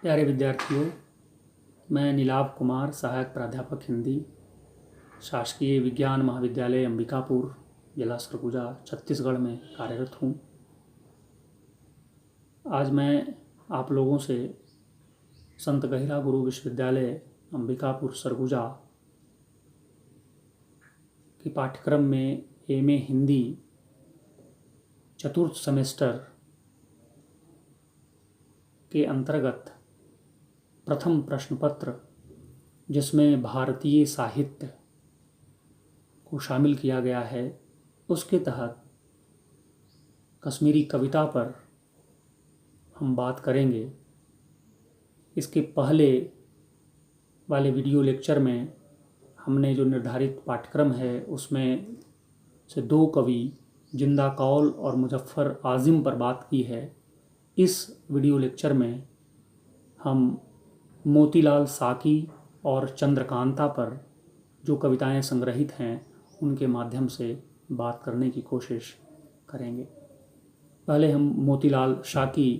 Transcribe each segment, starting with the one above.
प्यारे विद्यार्थियों, मैं नीलाभ कुमार, सहायक प्राध्यापक हिंदी, शासकीय विज्ञान महाविद्यालय अंबिकापुर, जिला सरगुजा, छत्तीसगढ़ में कार्यरत हूँ। आज मैं आप लोगों से संत गहिरा गुरु विश्वविद्यालय अंबिकापुर सरगुजा के पाठ्यक्रम में एमए हिंदी चतुर्थ सेमेस्टर के अंतर्गत प्रथम प्रश्न पत्र, जिसमें भारतीय साहित्य को शामिल किया गया है, उसके तहत कश्मीरी कविता पर हम बात करेंगे। इसके पहले वाले वीडियो लेक्चर में हमने जो निर्धारित पाठ्यक्रम है उसमें से दो कवि जिंदा कौल और मुजफ्फर आज़िम पर बात की है। इस वीडियो लेक्चर में हम मोतीलाल साकी और चंद्रकांता पर जो कविताएं संग्रहित हैं उनके माध्यम से बात करने की कोशिश करेंगे। पहले हम मोतीलाल साकी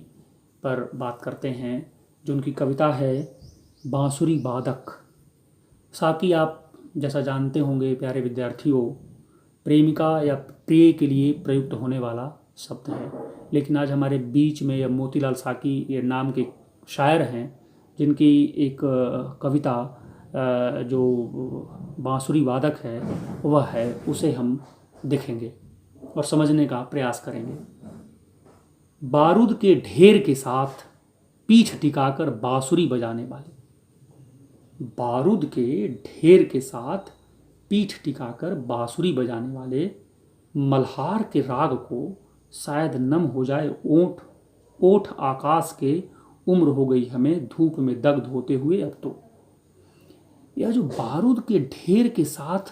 पर बात करते हैं, जो उनकी कविता है बांसुरी बादक। साकी आप जैसा जानते होंगे प्यारे विद्यार्थियों, प्रेमिका या प्रिय के लिए प्रयुक्त होने वाला शब्द है। लेकिन आज हमारे बीच में यह मोतीलाल साकी ये नाम के शायर हैं, जिनकी एक कविता जो बांसुरी वादक है वह है, उसे हम देखेंगे और समझने का प्रयास करेंगे। बारूद के ढेर के साथ पीठ टिकाकर बांसुरी बजाने वाले, बारूद के ढेर के साथ पीठ टिकाकर बांसुरी बजाने वाले मल्हार के राग को शायद नम हो जाए ओठ ओठ आकाश के, उम्र हो गई हमें धूप में दग्ध होते हुए अब तो। यह जो बारूद के ढेर के साथ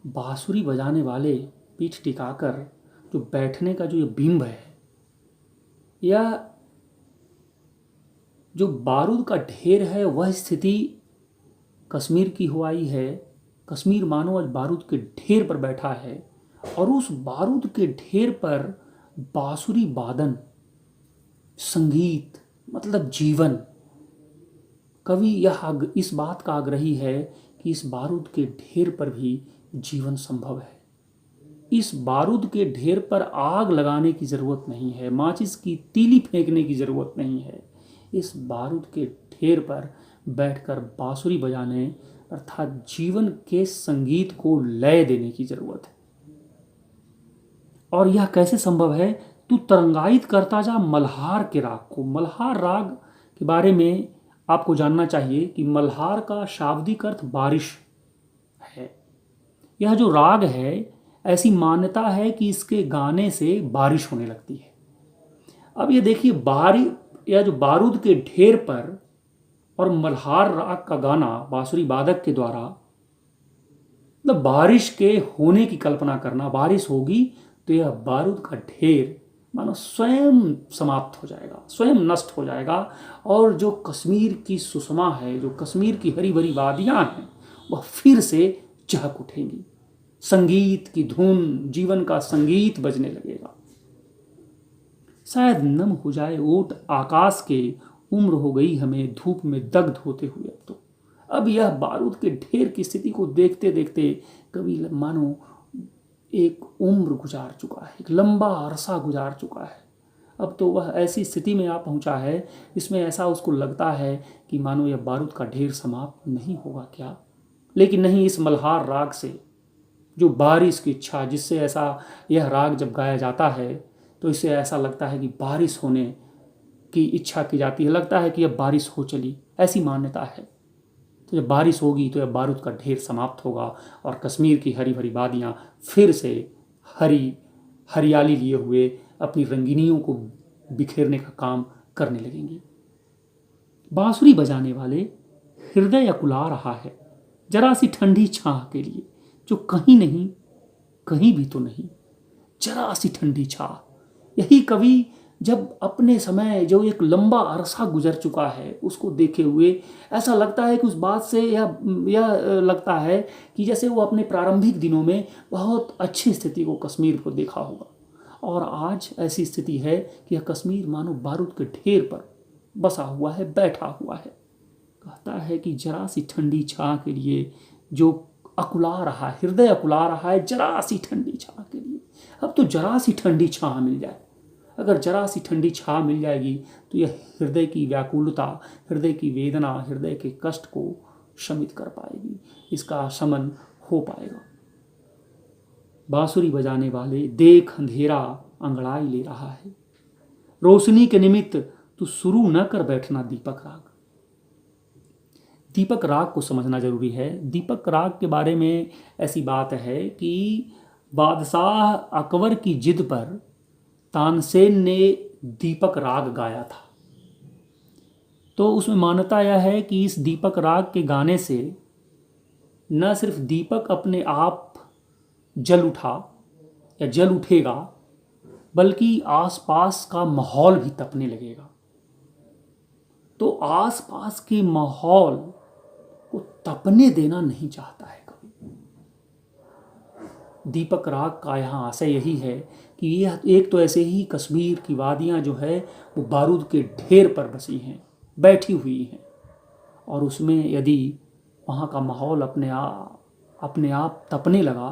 बांसुरी बजाने वाले पीठ टिकाकर जो बैठने का जो ये बिंब है, यह जो बारूद का ढेर है वह स्थिति कश्मीर की हो आई है। कश्मीर मानो आज बारूद के ढेर पर बैठा है और उस बारूद के ढेर पर बांसुरी वादन, संगीत मतलब जीवन। कवि इस बात का आग्रही है कि इस बारूद के ढेर पर भी जीवन संभव है। इस बारूद के ढेर पर आग लगाने की ज़रूरत नहीं है, माचिस की तीली फेंकने की ज़रूरत नहीं है। इस बारूद के ढेर पर बैठकर बांसुरी बजाने अर्थात जीवन के संगीत को लय देने की ज़रूरत है। और यह कैसे संभव है? तू तरंगायित करता जा मल्हार के राग को। मल्हार राग के बारे में आपको जानना चाहिए कि मल्हार का शाब्दिक अर्थ बारिश है। यह जो राग है, ऐसी मान्यता है कि इसके गाने से बारिश होने लगती है। अब ये देखिए, यह जो बारूद के ढेर पर और मल्हार राग का गाना बांसुरी वादक के द्वारा, मतलब बारिश के होने की कल्पना करना। बारिश होगी तो यह बारूद का ढेर मानो स्वयं समाप्त हो जाएगा, स्वयं नष्ट हो जाएगा, और जो कश्मीर की सुषमा है, जो कश्मीर की हरी भरी वादियाँ हैं, वह फिर से चहक उठेंगी। संगीत की धुन, जीवन का संगीत बजने लगेगा। शायद नम हो जाए ओट आकाश के, उम्र हो गई हमें धूप में दग्ध होते हुए अब तो। अब यह बारूद के ढेर की स्थिति को देखते देखते कभी मानो एक उम्र गुजार चुका है, एक लंबा अरसा गुजार चुका है। अब तो वह ऐसी स्थिति में आ पहुंचा है, इसमें ऐसा उसको लगता है कि मानो यह बारूद का ढेर समाप्त नहीं होगा क्या। लेकिन नहीं, इस मल्हार राग से जो बारिश की इच्छा, जिससे ऐसा यह राग जब गाया जाता है तो इससे ऐसा लगता है कि बारिश होने की इच्छा की जाती है, लगता है कि अब बारिश हो चली, ऐसी मान्यता है। तो जब बारिश होगी तो यह बारूद का ढेर समाप्त होगा और कश्मीर की हरी भरी वादियाँ फिर से हरियाली लिए हुए अपनी रंगीनियों को बिखेरने का काम करने लगेंगी। बांसुरी बजाने वाले हृदय अकुला रहा है जरा सी ठंडी छाह के लिए, जो कहीं नहीं, कहीं भी तो नहीं, जरा सी ठंडी छाह। यही कवि जब अपने समय जो एक लंबा अरसा गुजर चुका है उसको देखे हुए ऐसा लगता है कि उस बात से यह लगता है कि जैसे वो अपने प्रारंभिक दिनों में बहुत अच्छी स्थिति को कश्मीर को देखा होगा, और आज ऐसी स्थिति है कि यह कश्मीर मानो बारूद के ढेर पर बसा हुआ है, बैठा हुआ है। कहता है कि जरा सी ठंडी छां के लिए जो अकुला रहा है, हृदय अकुला रहा है जरा सी ठंडी छां के लिए, अब तो जरा सी ठंडी छां मिल जाए। अगर जरा सी ठंडी छां मिल जाएगी तो यह हृदय की व्याकुलता, हृदय की वेदना, हृदय के कष्ट को शमित कर पाएगी, इसका शमन हो पाएगा। बांसुरी बजाने वाले, देख अंधेरा अंगड़ाई ले रहा है, रोशनी के निमित्त तू शुरू न कर बैठना दीपक राग। दीपक राग को समझना जरूरी है। दीपक राग के बारे में ऐसी बात है कि बादशाह अकबर की जिद पर तानसेन ने दीपक राग गाया था। तो उसमें मान्यता यह है कि इस दीपक राग के गाने से न सिर्फ दीपक अपने आप जल उठा या जल उठेगा, बल्कि आसपास का माहौल भी तपने लगेगा। तो आसपास के माहौल को तपने देना नहीं चाहता है कभी। दीपक राग का यहाँ आशय यही है कि यह एक तो ऐसे ही कश्मीर की वादियाँ जो है वो बारूद के ढेर पर बसी हैं, बैठी हुई हैं, और उसमें यदि वहाँ का माहौल अपने आप तपने लगा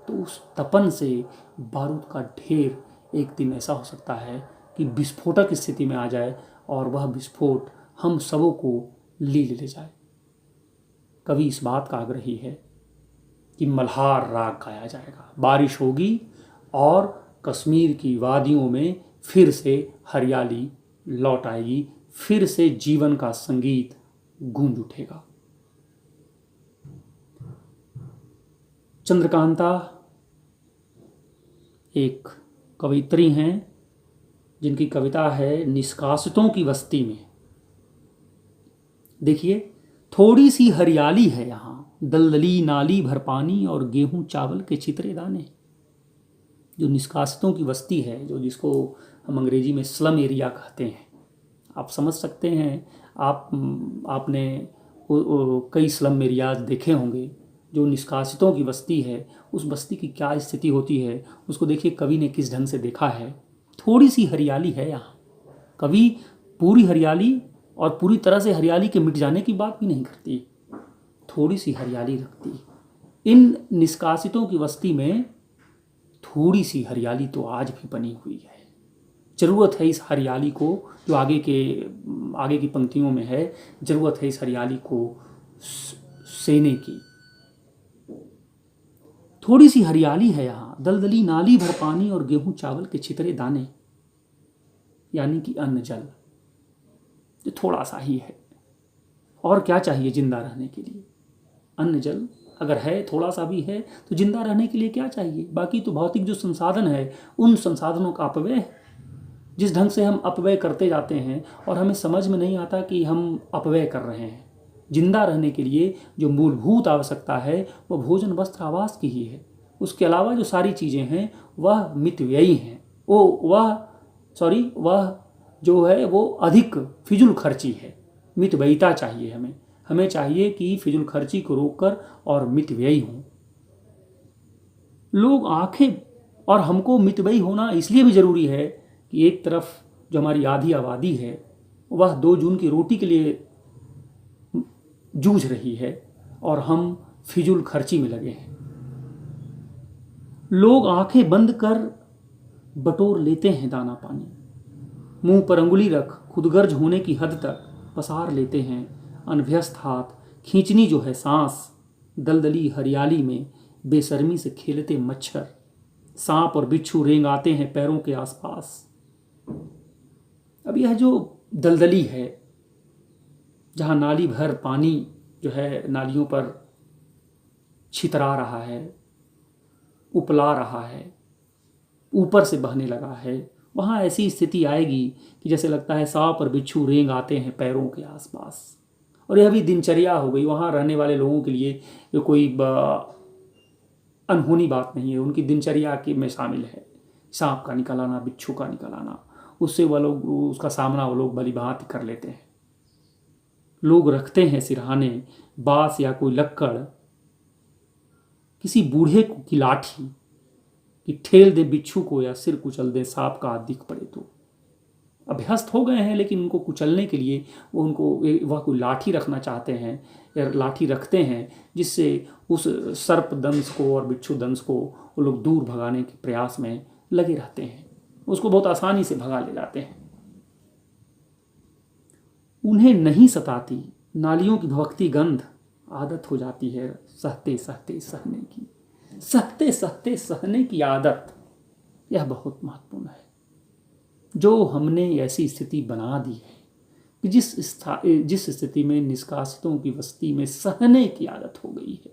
तो उस तपन से बारूद का ढेर एक दिन ऐसा हो सकता है कि विस्फोटक स्थिति में आ जाए और वह विस्फोट हम सबों को ले जाए। कवि इस बात का आग्रही है कि मल्हार राग गाया जाएगा, बारिश होगी और कश्मीर की वादियों में फिर से हरियाली लौट आएगी, फिर से जीवन का संगीत गूंज उठेगा। चंद्रकांता एक कवयित्री हैं जिनकी कविता है निष्कासितों की बस्ती में। देखिए, थोड़ी सी हरियाली है यहाँ, दलदली नाली भर पानी और गेहूं चावल के छितरे दाने। जो निष्कासितों की बस्ती है, जो जिसको हम अंग्रेजी में स्लम एरिया कहते हैं, आप समझ सकते हैं। आपने कई स्लम एरियाज देखे होंगे। जो निष्कासितों की बस्ती है, उस बस्ती की क्या स्थिति होती है उसको देखिए कवि ने किस ढंग से देखा है। थोड़ी सी हरियाली है यहाँ। कवि पूरी हरियाली और पूरी तरह से हरियाली के मिट जाने की बात भी नहीं करती, थोड़ी सी हरियाली रखती। इन निष्कासितों की बस्ती में थोड़ी सी हरियाली तो आज भी बनी हुई है। ज़रूरत है इस हरियाली को, जो आगे की पंक्तियों में है, ज़रूरत है इस हरियाली को सेने की। थोड़ी सी हरियाली है यहाँ, दलदली नाली भर पानी और गेहूं चावल के छितरे दाने, यानी कि अन्न जल जो थोड़ा सा ही है। और क्या चाहिए जिंदा रहने के लिए? अन्न जल अगर है, थोड़ा सा भी है, तो जिंदा रहने के लिए क्या चाहिए? बाकी तो भौतिक जो संसाधन है, उन संसाधनों का अपव्यय, जिस ढंग से हम अपव्यय करते जाते हैं और हमें समझ में नहीं आता कि हम अपव्यय कर रहे हैं। जिंदा रहने के लिए जो मूलभूत आवश्यकता है वह भोजन वस्त्र आवास की ही है। उसके अलावा जो सारी चीज़ें हैं वह मितव्ययी हैं। वह जो है वो अधिक फिजूल खर्ची है। मितव्ययिता चाहिए हमें चाहिए कि फिजूल खर्ची को रोककर और मितव्ययी हों लोग आंखें। और हमको मितव्ययी होना इसलिए भी ज़रूरी है कि एक तरफ जो हमारी आधी आबादी है वह 2 जून की रोटी के लिए जूझ रही है और हम फिजूल खर्ची में लगे हैं। लोग आंखें बंद कर बटोर लेते हैं दाना पानी, मुंह पर अंगुली रख खुदगर्ज होने की हद तक पसार लेते हैं अनभ्यस्त हाथ। खींचनी जो है सांस, दलदली हरियाली में बेशर्मी से खेलते मच्छर, सांप और बिच्छू रेंग आते हैं पैरों के आसपास। अब यह जो दलदली है, जहाँ नाली भर पानी जो है नालियों पर छितरा रहा है, उपला रहा है, ऊपर से बहने लगा है, वहाँ ऐसी स्थिति आएगी कि जैसे लगता है सांप और बिच्छू रेंग आते हैं पैरों के आसपास। और यह भी दिनचर्या हो गई वहाँ रहने वाले लोगों के लिए। ये कोई अनहोनी बात नहीं है, उनकी दिनचर्या के में शामिल है सांप का निकल आना, बिच्छू का निकल आना। उससे वह लोग उसका सामना वो लोग भली भांति कर लेते हैं। लोग रखते हैं सिरहाने, बांस या कोई लक्कड़, किसी बूढ़े की लाठी कि ठेल दे बिच्छू को या सिर कुचल दे सांप का दिख पड़े तो। अभ्यस्त हो गए हैं, लेकिन उनको कुचलने के लिए वह कोई लाठी रखना चाहते हैं या लाठी रखते हैं, जिससे उस सर्प दंश को और बिच्छू दंश को वो लोग दूर भगाने के प्रयास में लगे रहते हैं। उसको बहुत आसानी से भगा ले जाते हैं। उन्हें नहीं सताती नालियों की भवकती गंध, आदत हो जाती है सहते सहते सहने की, सहते सहते सहने की आदत। यह बहुत महत्वपूर्ण है। जो हमने ऐसी स्थिति बना दी है कि जिस स्थिति में निष्कासितों की बस्ती में सहने की आदत हो गई है।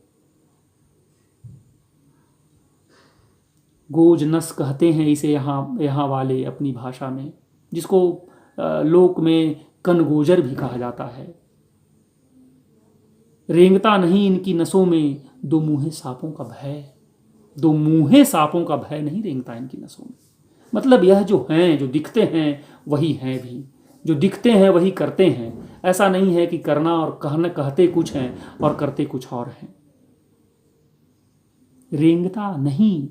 गोजनस कहते हैं इसे यहाँ वाले अपनी भाषा में, जिसको लोक में कनगोजर भी कहा जाता है। रेंगता नहीं इनकी नसों में दो मुँहे सांपों का भय, दो मुँहे सांपों का भय नहीं रेंगता इनकी नसों में। मतलब यह जो हैं, जो दिखते हैं वही हैं भी, जो दिखते हैं वही करते हैं। ऐसा नहीं है कि करना और कहते कुछ हैं और करते कुछ और हैं। रेंगता नहीं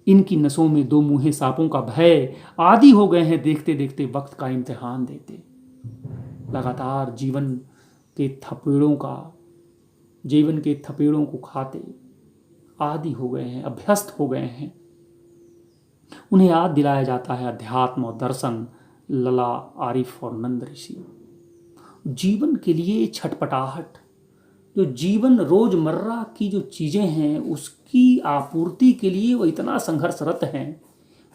इनकी नसों में दो मुँहे सांपों का भय, आदी हो गए हैं देखते देखते वक्त का इम्तिहान देते। लगातार जीवन के थपेड़ों को खाते आदी हो गए हैं, अभ्यस्त हो गए हैं। उन्हें याद दिलाया जाता है अध्यात्म और दर्शन, लला, आरिफ और नंद ऋषि। जीवन के लिए छटपटाहट, जो जीवन रोजमर्रा की जो चीजें हैं उसकी आपूर्ति के लिए वो इतना संघर्षरत हैं,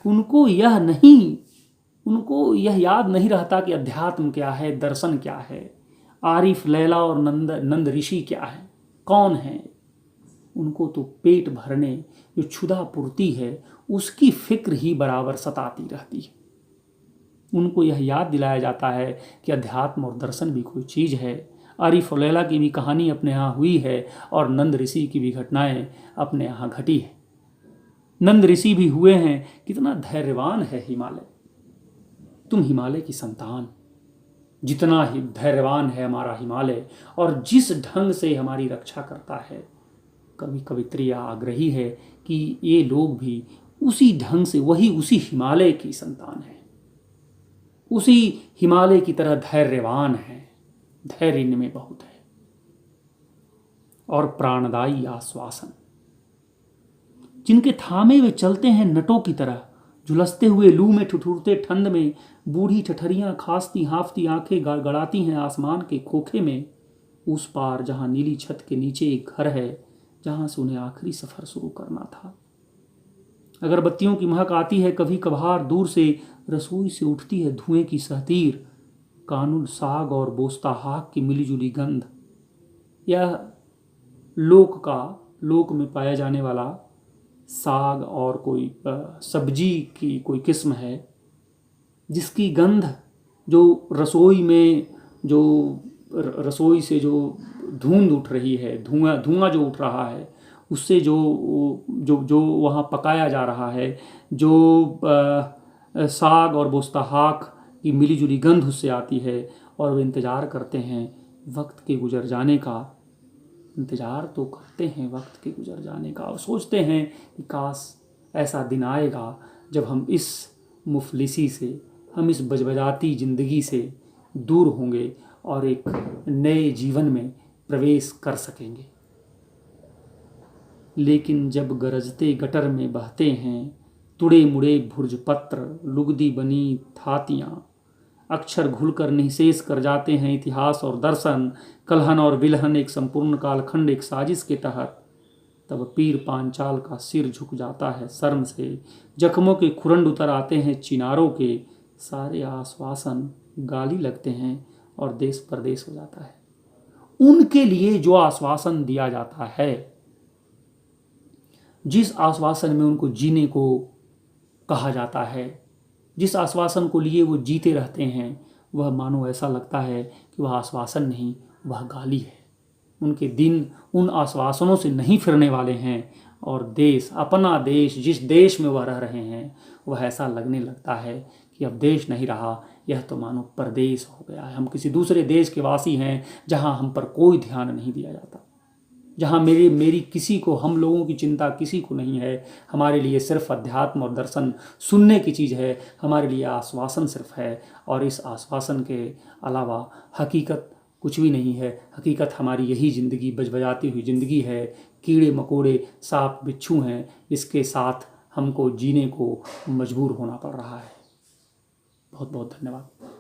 उनको यह याद नहीं रहता कि अध्यात्म क्या है, दर्शन क्या है, आरिफ, लैला और नंद ऋषि क्या है, कौन है। उनको तो पेट भरने जो क्षुधा पूर्ति है उसकी फिक्र ही बराबर सताती रहती है। उनको यह याद दिलाया जाता है कि अध्यात्म और दर्शन भी कोई चीज़ है। आरिफ और लैला की भी कहानी अपने यहाँ हुई है और नंद ऋषि की भी घटनाएं अपने यहाँ घटी है। नंद ऋषि भी हुए हैं। कितना धैर्यवान है हिमालय। तुम हिमालय की संतान, जितना ही धैर्यवान है हमारा हिमालय और जिस ढंग से हमारी रक्षा करता है। कवि कवित्री आग्रही है कि ये लोग भी उसी ढंग से उसी हिमालय की संतान है, उसी हिमालय की तरह धैर्यवान है। धैर्य इनमें बहुत है। और प्राणदायी आश्वासन, जिनके थामे वे चलते हैं नटों की तरह, झुलसते हुए लू में ठिठुरते ठंड में, बूढ़ी ठठरियां खांसती हांफती आंखें गड़गड़ाती हैं आसमान के खोखे में, उस पार जहां नीली छत के नीचे एक घर है जहां से उन्हें आखिरी सफर शुरू करना था। अगरबत्तियों की महक आती है कभी कभार दूर से, रसोई से उठती है धुएं की सहतीर, कानुल, साग और बोस्ताहाक की मिलीजुली गंध। यह लोक में पाया जाने वाला साग और कोई सब्जी की कोई किस्म है जिसकी गंध जो रसोई से जो धुंध उठ रही है, धुआं जो उठ रहा है, उससे जो वहाँ पकाया जा रहा है, जो साग और बोस्ताहाक की मिलीजुली गंध उससे आती है। और वे इंतज़ार करते हैं वक्त के गुजर जाने का, इंतज़ार तो करते हैं वक्त के गुजर जाने का, और सोचते हैं कि काश ऐसा दिन आएगा जब हम इस मुफलिसी से, हम इस बजबजाती ज़िंदगी से दूर होंगे और एक नए जीवन में प्रवेश कर सकेंगे। लेकिन जब गरजते गटर में बहते हैं तुड़े मुड़े भुर्जपत्र, लुगदी बनी थातियाँ, अक्षर घुलकर निःशेष कर जाते हैं इतिहास और दर्शन, कलहन और विलहन एक संपूर्ण कालखंड एक साजिश के तहत, तब पीर पांचाल का सिर झुक जाता है शर्म से, जख्मों के खुरंड उतर आते हैं चिनारों के, सारे आश्वासन गाली लगते हैं और देश परदेश हो जाता है। उनके लिए जो आश्वासन दिया जाता है, जिस आश्वासन में उनको जीने को कहा जाता है, जिस आश्वासन को लिए वो जीते रहते हैं, वह मानो ऐसा लगता है कि वह आश्वासन नहीं, वह गाली है। उनके दिन उन आश्वासनों से नहीं फिरने वाले हैं और देश, अपना देश, जिस देश में वह रह रहे हैं, वह ऐसा लगने लगता है कि अब देश नहीं रहा, यह तो मानो परदेश हो गया है। हम किसी दूसरे देश के वासी हैं जहां हम पर कोई ध्यान नहीं दिया जाता, जहाँ मेरी किसी को, हम लोगों की चिंता किसी को नहीं है। हमारे लिए सिर्फ अध्यात्म और दर्शन सुनने की चीज़ है, हमारे लिए आश्वासन सिर्फ है, और इस आश्वासन के अलावा हकीकत कुछ भी नहीं है। हकीकत हमारी यही ज़िंदगी, बजबजाती हुई ज़िंदगी है। कीड़े मकोड़े, सांप बिच्छू हैं, इसके साथ हमको जीने को मजबूर होना पड़ रहा है। बहुत बहुत धन्यवाद।